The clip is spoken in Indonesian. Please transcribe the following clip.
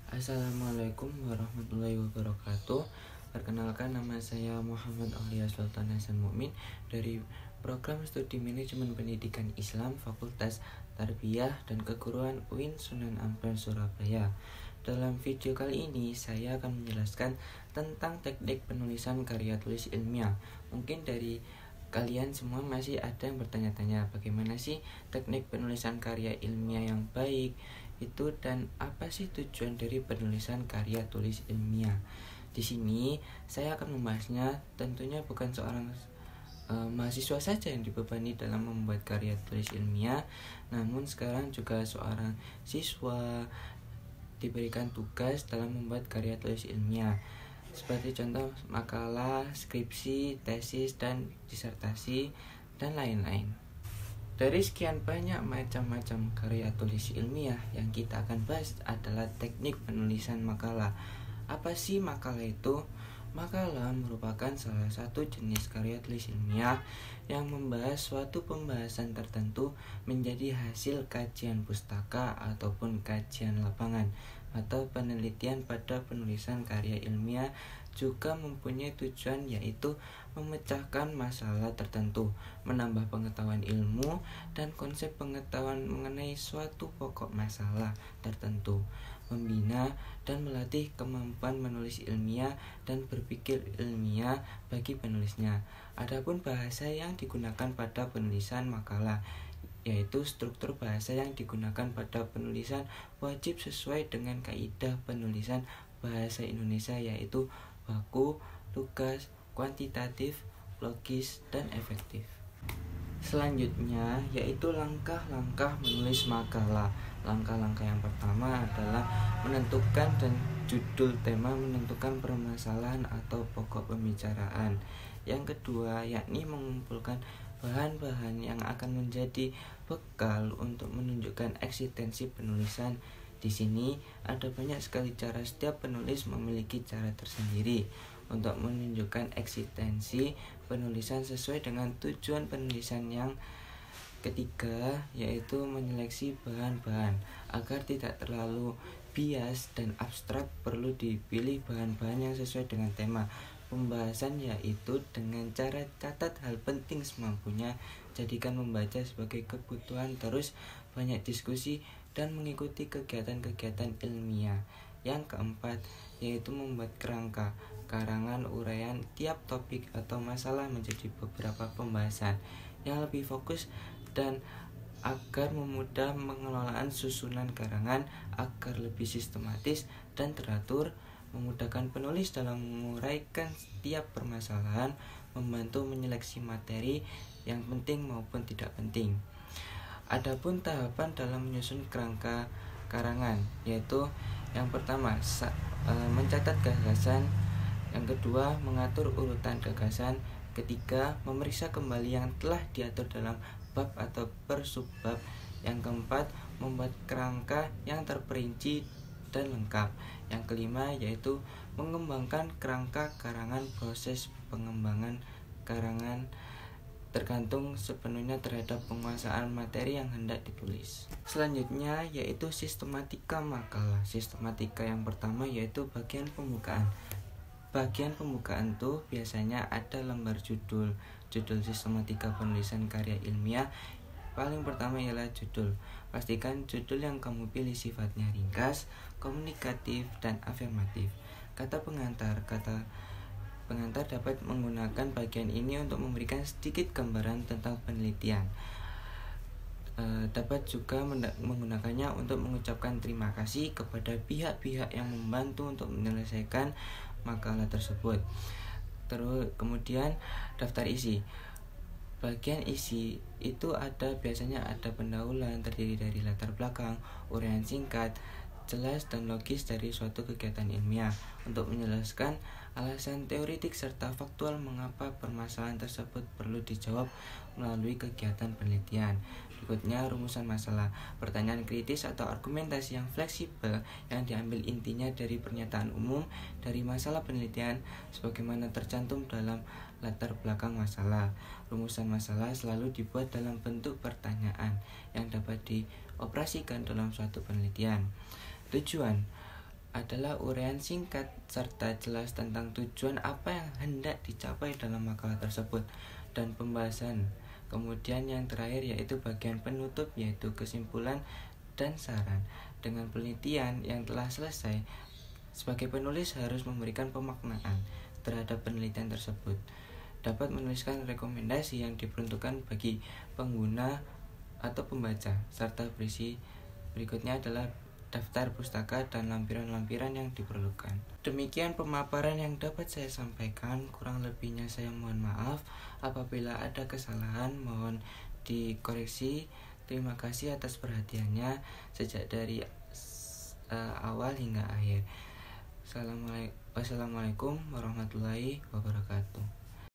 Assalamualaikum warahmatullahi wabarakatuh. Perkenalkan, nama saya Muhammad Aulia Sultan Hasan Mukmin dari Program Studi Manajemen Pendidikan Islam Fakultas Tarbiyah dan Keguruan UIN Sunan Ampel Surabaya. Dalam video kali ini saya akan menjelaskan tentang teknik penulisan karya tulis ilmiah. Mungkin dari kalian semua masih ada yang bertanya-tanya, bagaimana sih teknik penulisan karya ilmiah yang baik itu, dan apa sih tujuan dari penulisan karya tulis ilmiah. Di sini saya akan membahasnya. Tentunya bukan seorang mahasiswa saja yang dibebani dalam membuat karya tulis ilmiah, namun sekarang juga seorang siswa diberikan tugas dalam membuat karya tulis ilmiah, seperti contoh makalah, skripsi, tesis, dan disertasi, dan lain-lain. Dari sekian banyak macam-macam karya tulis ilmiah, yang kita akan bahas adalah teknik penulisan makalah. Apa sih makalah itu? Makalah merupakan salah satu jenis karya tulis ilmiah yang membahas suatu pembahasan tertentu menjadi hasil kajian pustaka ataupun kajian lapangan atau penelitian. Pada penulisan karya ilmiah juga mempunyai tujuan, yaitu memecahkan masalah tertentu, menambah pengetahuan ilmu dan konsep pengetahuan mengenai suatu pokok masalah tertentu, membina dan melatih kemampuan menulis ilmiah dan berpikir ilmiah bagi penulisnya. Adapun bahasa yang digunakan pada penulisan makalah, yaitu struktur bahasa yang digunakan pada penulisan wajib sesuai dengan kaidah penulisan bahasa Indonesia, yaitu baku, lugas, kuantitatif, logis, dan efektif. Selanjutnya yaitu langkah-langkah menulis makalah. Langkah-langkah yang pertama adalah menentukan dan judul tema, menentukan permasalahan atau pokok pembicaraan. Yang kedua yakni mengumpulkan bahan-bahan yang akan menjadi bekal untuk menunjukkan eksistensi penulisan. Di sini ada banyak sekali cara, setiap penulis memiliki cara tersendiri untuk menunjukkan eksistensi penulisan sesuai dengan tujuan penulisan. Yang ketiga yaitu menyeleksi bahan-bahan agar tidak terlalu bias dan abstrak. Perlu dipilih bahan-bahan yang sesuai dengan tema pembahasan, yaitu dengan cara catat hal penting semampunya. Jadikan membaca sebagai kebutuhan, terus banyak diskusi dan mengikuti kegiatan-kegiatan ilmiah. Yang keempat yaitu membuat kerangka, karangan uraian tiap topik atau masalah menjadi beberapa pembahasan yang lebih fokus dan agar memudah pengelolaan susunan karangan agar lebih sistematis dan teratur, memudahkan penulis dalam menguraikan setiap permasalahan, membantu menyeleksi materi yang penting maupun tidak penting. Adapun tahapan dalam menyusun kerangka karangan, yaitu yang pertama mencatat gagasan, yang kedua mengatur urutan gagasan, ketiga memeriksa kembali yang telah diatur dalam bab atau per subbab, yang keempat membuat kerangka yang terperinci dan lengkap, yang kelima yaitu mengembangkan kerangka karangan. Proses pengembangan karangan tergantung sepenuhnya terhadap penguasaan materi yang hendak ditulis. Selanjutnya yaitu sistematika makalah. Sistematika yang pertama yaitu bagian pembukaan. Bagian pembukaan tuh biasanya ada lembar judul. Judul sistematika penulisan karya ilmiah paling pertama ialah judul. Pastikan judul yang kamu pilih sifatnya ringkas, komunikatif, dan afirmatif. Kata pengantar dapat menggunakan bagian ini untuk memberikan sedikit gambaran tentang penelitian. Dapat juga menggunakannya untuk mengucapkan terima kasih kepada pihak-pihak yang membantu untuk menyelesaikan makalah tersebut. Terus kemudian daftar isi. Bagian isi itu biasanya ada pendahuluan, terdiri dari latar belakang, uraian singkat, jelas dan logis dari suatu kegiatan ilmiah untuk menjelaskan alasan teoritik serta faktual mengapa permasalahan tersebut perlu dijawab melalui kegiatan penelitian. Berikutnya rumusan masalah, pertanyaan kritis atau argumentasi yang fleksibel yang diambil intinya dari pernyataan umum dari masalah penelitian sebagaimana tercantum dalam latar belakang masalah. Rumusan masalah selalu dibuat dalam bentuk pertanyaan yang dapat dioperasikan dalam suatu penelitian. Tujuan adalah uraian singkat serta jelas tentang tujuan apa yang hendak dicapai dalam makalah tersebut dan pembahasan. Kemudian yang terakhir yaitu bagian penutup, yaitu kesimpulan dan saran. Dengan penelitian yang telah selesai, sebagai penulis harus memberikan pemaknaan terhadap penelitian tersebut. Dapat menuliskan rekomendasi yang diperuntukkan bagi pengguna atau pembaca, serta berisi berikutnya adalah daftar pustaka dan lampiran-lampiran yang diperlukan. Demikian pemaparan yang dapat saya sampaikan. Kurang lebihnya saya mohon maaf. Apabila ada kesalahan mohon dikoreksi. Terima kasih atas perhatiannya sejak dari awal hingga akhir. Wassalamualaikum warahmatullahi wabarakatuh.